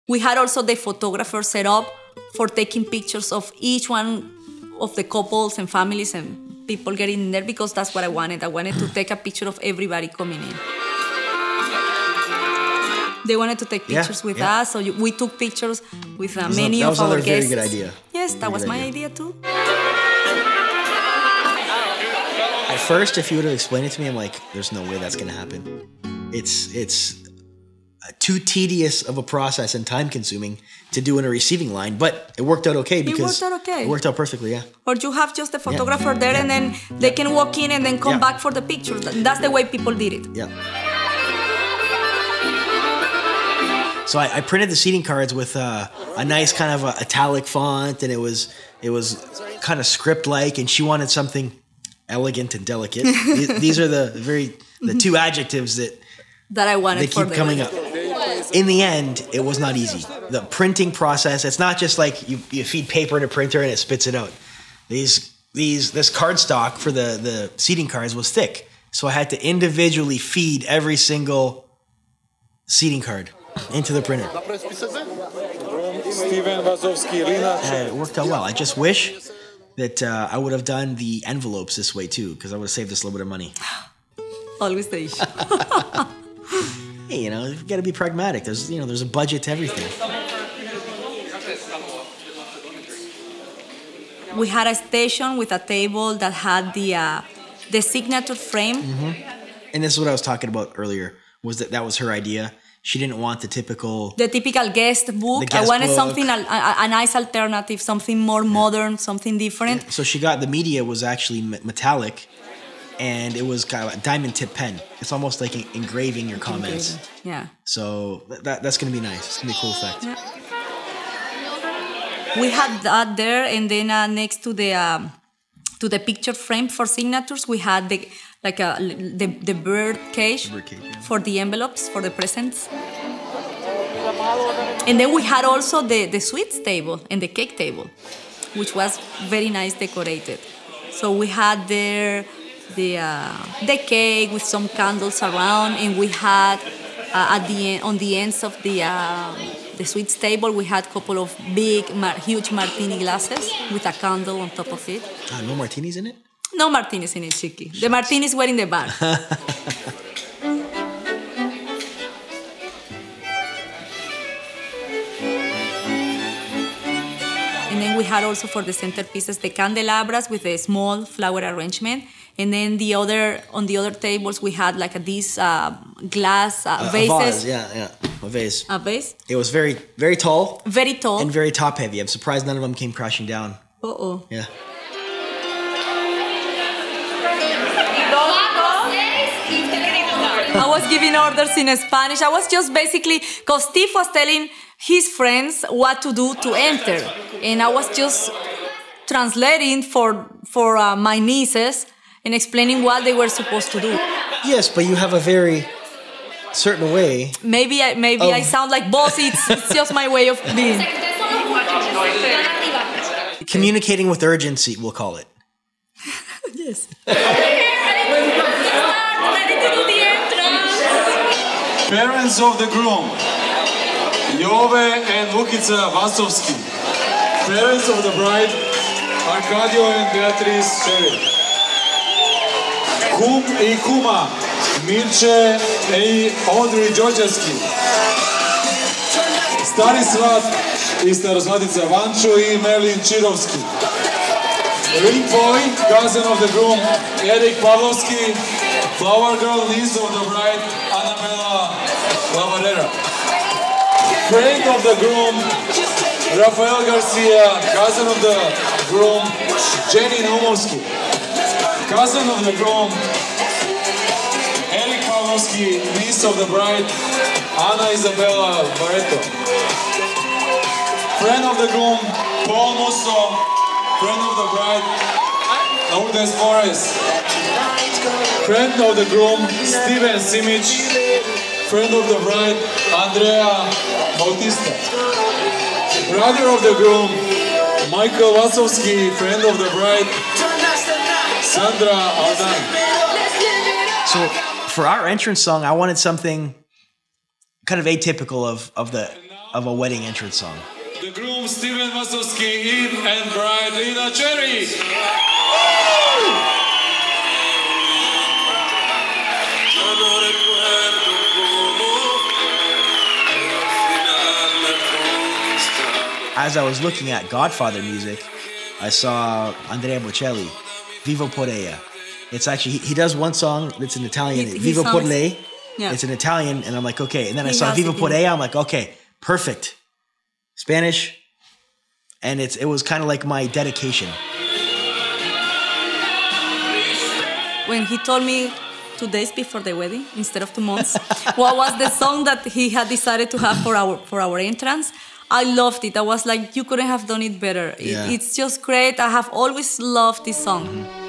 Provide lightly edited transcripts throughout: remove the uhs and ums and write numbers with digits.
We had also the photographer set up for taking pictures of each one of the couples and families and people getting in there, because that's what I wanted. I wanted to take a picture of everybody coming in. They wanted to take pictures with us, so we took pictures with many of our guests. That was a very good idea. Yes, that was my idea too. At first, if you would have explained it to me, I'm like, there's no way that's going to happen. It's too tedious of a process and time-consuming to do in a receiving line, but it worked out okay because it worked out perfectly, yeah. Or you have just the photographer there, and then they can walk in and then come back for the pictures. That's the way people did it. Yeah. So I printed the seating cards with a nice kind of italic font, and it was kind of script-like, and she wanted something elegant and delicate. These are the two adjectives that I wanted. They keep coming up. In the end, it was not easy. The printing process, it's not just like you feed paper in a printer and it spits it out. This cardstock for the seating cards was thick, so I had to individually feed every single seating card into the printer. Vasovski, Lina. It worked out well. I just wish that I would have done the envelopes this way too, because I would have saved us a little bit of money. Always the issue. Hey, you've got to be pragmatic. There's a budget to everything. We had a station with a table that had the signature frame. Mm-hmm. And this is what I was talking about earlier, was that was her idea. She didn't want the typical guest book. I wanted something, a nice alternative, something more modern, something different. Yeah. So the media was actually metallic, and it was kind of a diamond tip pen. It's almost like engraving your comments. Yeah. So that's going to be nice. It's going to be a cool effect. Yeah. We had that there, and then next to the picture frame for signatures, we had the bird cage, for the envelopes, for the presents. And then we had also the sweets table and the cake table, which was very nice decorated. So we had there the cake with some candles around, and we had on the ends of the sweets table, we had a couple of huge martini glasses with a candle on top of it. No martinis in it? No martinis in it, Chiqui. The martinis were in the bar. And then we had also for the centerpieces the candelabras with a small flower arrangement. And then on the other tables, we had these glass vases. A vase. A vase. It was very, very tall. Very tall. And very top heavy. I'm surprised none of them came crashing down. Uh-oh. Yeah. I was giving orders in Spanish. I was just basically, because Steve was telling his friends what to do to enter. And I was just translating for my nieces and explaining what they were supposed to do. Yes, but you have a very certain way. Maybe I sound like bossy. It's just my way of being. Communicating with urgency, we'll call it. Yes. Parents of the groom, Jove and Vukica Vasovski. Parents of the bride, Arkadio and Beatrice Šević. Kum i kuma, Mirče i Ondrej Đorđevski. Stari svat i starosvatica Vančo i Merlin Čirovski. Ring boy, cousin of the groom, Erik Pavlovski. Flower girl, niece of the bride, Annabella Lavarera. Friend of the groom, Rafael Garcia. Cousin of the groom, Jenny Naumovski. Cousin of the groom, Erik Pavlovski. Niece of the bride, Ana Isabella Barreto. Friend of the groom, Paul Musso. Friend of the bride, Lourdes Flores. Friend of the groom, Steven Simic. Friend of the bride, Andrea Bautista. Brother of the groom, Michael Vasovski. Friend of the bride, Sandra Aldan. So for our entrance song, I wanted something kind of atypical of of a wedding entrance song. The groom Steven Vasovski and bride Lina Cherry. As I was looking at Godfather music, I saw Andrea Bocelli, Vivo por ella. It's actually, he does one song that's in Italian, Vivo por lei. Yeah. It's in Italian, and I'm like, okay. And then I saw Vivo por ella, I'm like, okay, perfect. Spanish, and it was kind of like my dedication. When he told me 2 days before the wedding, instead of 2 months, what was the song that he had decided to have for our entrance, I loved it. I was like, you couldn't have done it better. Yeah. It's just great. I have always loved this song. Mm-hmm.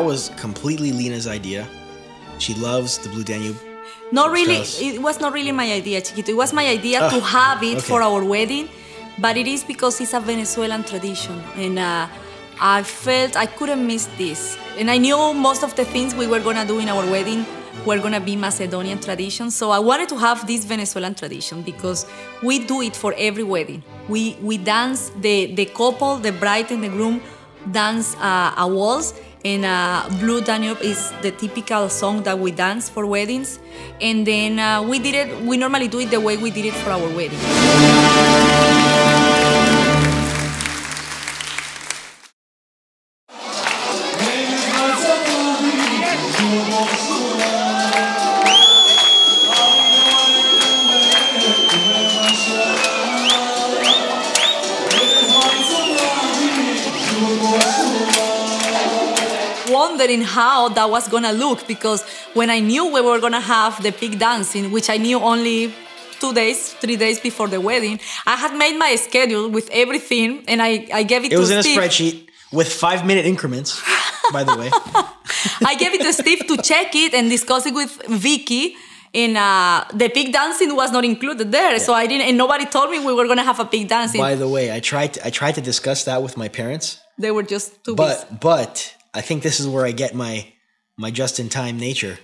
Was completely Lina's idea. She loves the Blue Danube. Not really. It was not really my idea, Chiquito. It was my idea to have it for our wedding, but it is because it's a Venezuelan tradition, and I felt I couldn't miss this. And I knew most of the things we were gonna do in our wedding were gonna be Macedonian tradition, so I wanted to have this Venezuelan tradition because we do it for every wedding. We dance, the couple, the bride and the groom dance a waltz. And Blue Danube is the typical song that we dance for weddings. And then we normally do it the way we did it for our wedding. Wondering how that was gonna look, because when I knew we were gonna have the pig dancing, which I knew only 3 days before the wedding, I had made my schedule with everything, and I gave it to Steve. It was in a spreadsheet with 5-minute increments, by the way. I gave it to Steve to check it and discuss it with Vicky, and the pig dancing was not included there, yeah. So I didn't, and nobody told me we were gonna have a pig dancing. By the way, I tried to discuss that with my parents. They were just too busy. But I think this is where I get my just-in-time nature.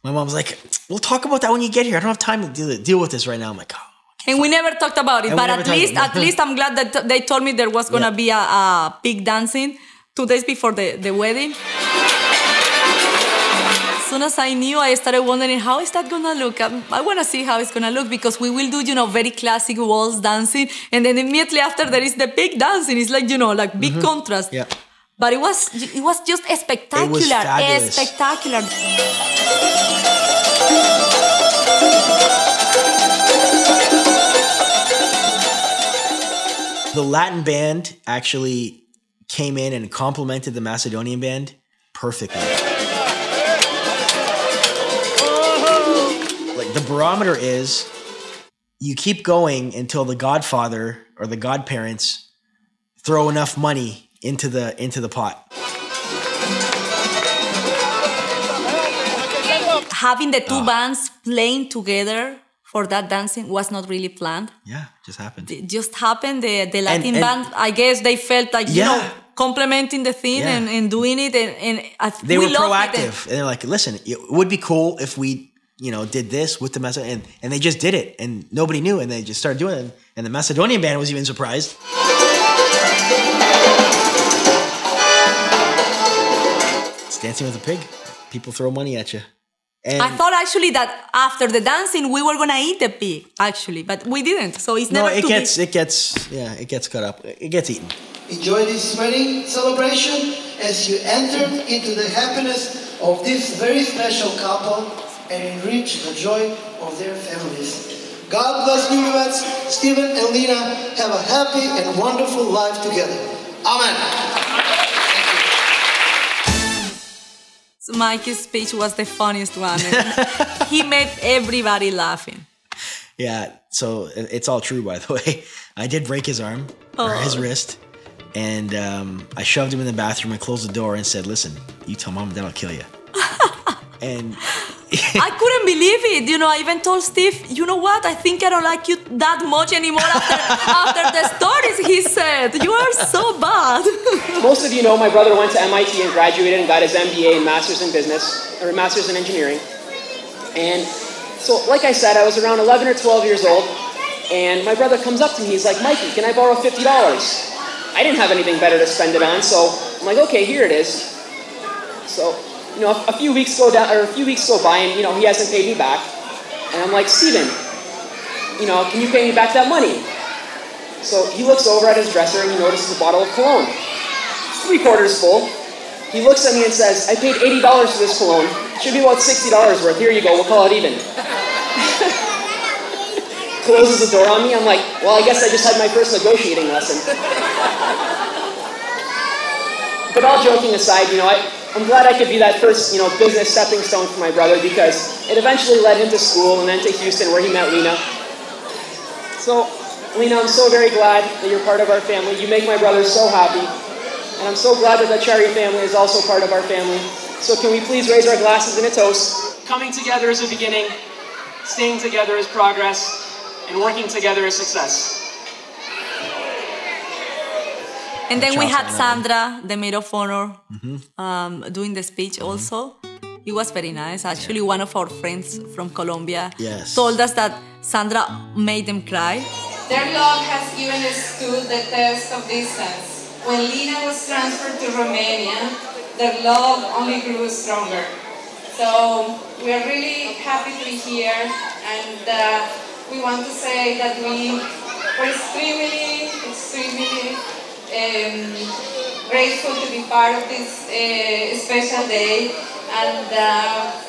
My mom's like, we'll talk about that when you get here. I don't have time to deal with this right now. I'm like, oh. And we never talked about it. But at least I'm glad that they told me there was going to be a pig dancing 2 days before the wedding. As soon as I knew, I started wondering, how is that going to look? I want to see how it's going to look, because we will do, very classic waltz dancing. And then immediately after, there is the pig dancing. It's like, like big contrast. Yeah. But it was just spectacular. It was fabulous. Spectacular. The Latin band actually came in and complimented the Macedonian band perfectly. Like the barometer is you keep going until the godfather or the godparents throw enough money into the pot. Having the two bands playing together for that dancing was not really planned. Yeah, just happened. It just happened. The Latin band, I guess they felt like, complimenting the thing and doing it. And they were proactive. And they're like, listen, it would be cool if we, did this with the Macedonian. And they just did it. And nobody knew. And they just started doing it. And the Macedonian band was even surprised. It's Dancing with a Pig. People throw money at you. And I thought actually that after the dancing we were gonna eat the pig, actually, but we didn't. So it's never. It gets cut up. It gets eaten. Enjoy this wedding celebration as you enter into the happiness of this very special couple and enrich the joy of their families. God bless newlyweds. Stephen and Lina have a happy and wonderful life together. Amen. So Mikey's speech was the funniest one. He made everybody laughing. Yeah, so it's all true, by the way. I did break his arm, or his wrist, and I shoved him in the bathroom and closed the door and said, listen, you tell Mom and Dad I'll kill you. And I couldn't believe it. I even told Steve, you know what? I think I don't like you that much anymore after the stories he said. You are so bad. Most of you know my brother went to MIT and graduated and got his MBA and Master's in Business, or Master's in Engineering. And so, like I said, I was around 11 or 12 years old, and my brother comes up to me. He's like, Mikey, can I borrow $50? I didn't have anything better to spend it on, so I'm like, okay, here it is. So, a few weeks go by, and he hasn't paid me back. And I'm like, Steven, can you pay me back that money? So he looks over at his dresser and he notices a bottle of cologne. It's 3/4 full. He looks at me and says, I paid $80 for this cologne. It should be about $60 worth. Here you go, we'll call it even. Closes the door on me. I'm like, well, I guess I just had my first negotiating lesson. But all joking aside, I'm glad I could be that first, business stepping stone for my brother, because it eventually led him to school and then to Houston, where he met Lina. So, Lina, I'm so very glad that you're part of our family. You make my brother so happy. And I'm so glad that the Chari family is also part of our family. So can we please raise our glasses in a toast? Coming together is a beginning, staying together is progress, and working together is success. And then we had Sandra, the maid of honor, doing the speech also. It was very nice. Actually, one of our friends from Colombia told us that Sandra made them cry. Their love has even stood the test of distance. When Lina was transferred to Romania, their love only grew stronger. So we are really happy to be here, and we want to say that we're extremely grateful to be part of this special day, and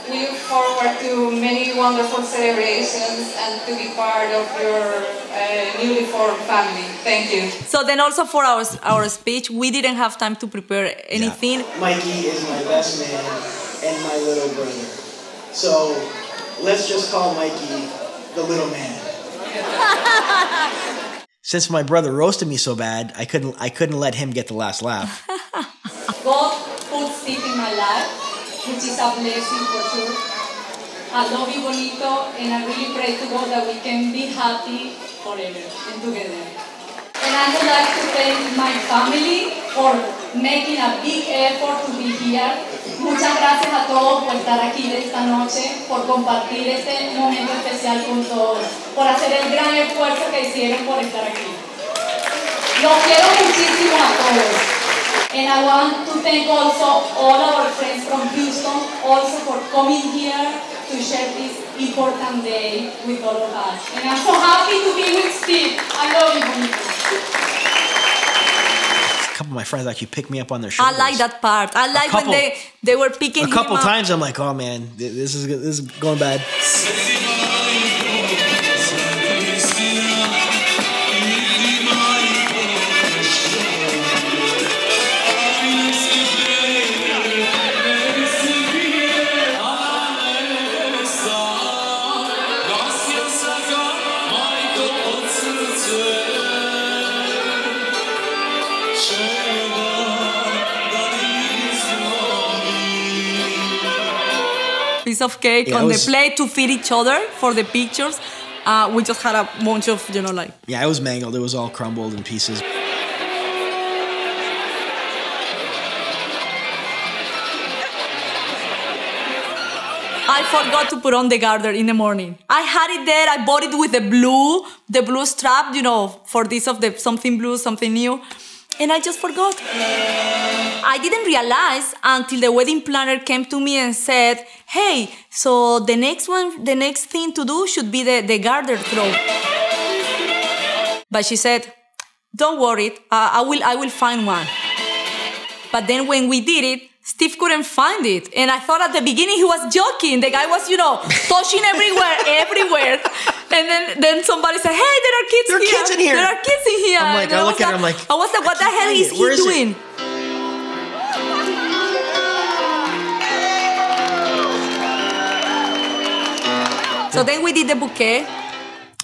we look forward to many wonderful celebrations and to be part of your newly formed family. Thank you. So then also for our speech, we didn't have time to prepare anything. Yeah. Mikey is my best man and my little brother. So let's just call Mikey the little man. Since my brother roasted me so bad, I couldn't let him get the last laugh. God put Steve in my life, which is a blessing for sure. I love you, bonito, and I really pray to God that we can be happy forever and together. And I would like to thank my family for making a big effort to be here. Muchas gracias a todos por estar aquí esta noche, por compartir este momento especial con todos, por hacer el gran esfuerzo que hicieron por estar aquí. Los quiero muchísimo a todos. And I want to thank also all our friends from Houston also for coming here to share this important day with all of us. And I'm so happy to be with Steve. I love you, bonito. A couple of my friends actually picked me up on their shoulders. I like that part. I like when they were picking him up. A couple times I'm like, oh man, this is going bad. piece of cake on the plate to feed each other for the pictures. We just had a bunch of, like... Yeah, it was mangled. It was all crumbled in pieces. I forgot to put on the garter in the morning. I had it there. I bought it with the blue strap, for this of the something blue, something new. And I just forgot. I didn't realize until the wedding planner came to me and said, hey, so the next thing to do should be the garter throw. But she said, don't worry, I will find one. But then when we did it, Steve couldn't find it. And I thought at the beginning he was joking. The guy was, touching everywhere. And then somebody said, hey, there are kids here. There are kids in here. There are kids in here. I'm like, I look at her, I'm like, I was like, what the hell is he doing? So then we did the bouquet.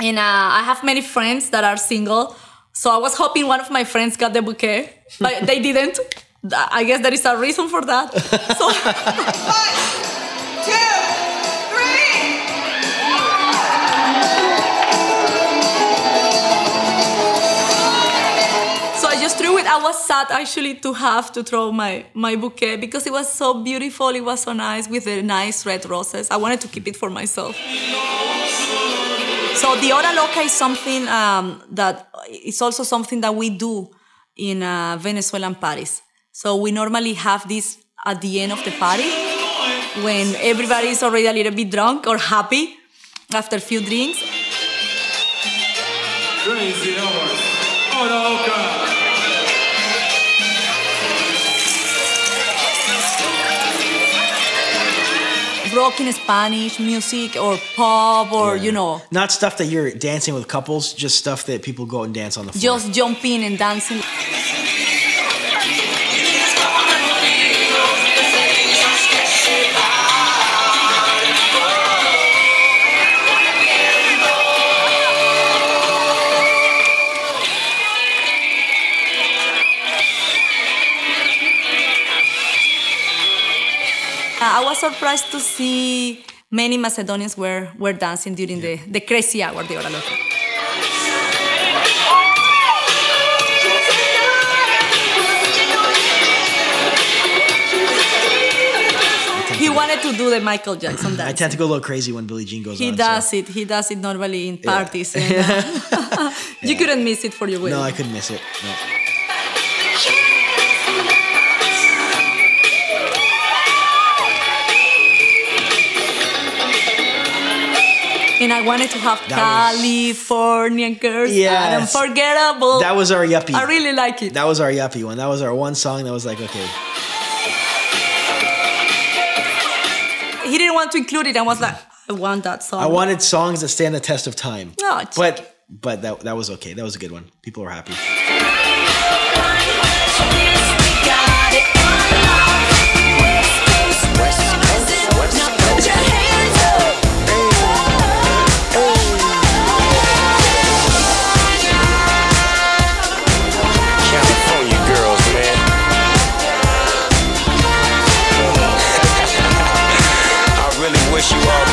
And I have many friends that are single. So I was hoping one of my friends got the bouquet. But they didn't. I guess there is a reason for that. So 1, 2, 3. So I just threw it. I was sad actually to have to throw my bouquet because it was so beautiful. It was so nice with the nice red roses. I wanted to keep it for myself. So the hora loca is something that is also something that we do in Venezuelan parties. So we normally have this at the end of the party when everybody is already a little bit drunk or happy after a few drinks. Crazy hours. Hora loca. Rock in Spanish, music or pop or, Not stuff that you're dancing with couples, just stuff that people go and dance on the floor. Just jumping and dancing. I was surprised to see many Macedonians were dancing during the crazy hour, the hora loca. He wanted to do the Michael Jackson dance. I tend to go a little crazy when Billie Jean goes on. He does it normally in parties. Yeah. And, you couldn't miss it for your wedding. No, I couldn't miss it. No. And I wanted to have Californian Girls. Yes. Unforgettable. That was our yuppie. I really like it. That was our yuppie one. That was our one song that was like, okay. He didn't want to include it. I was like, I want that song. I wanted songs that stand the test of time. No, but that was okay. That was a good one. People were happy. Wish you all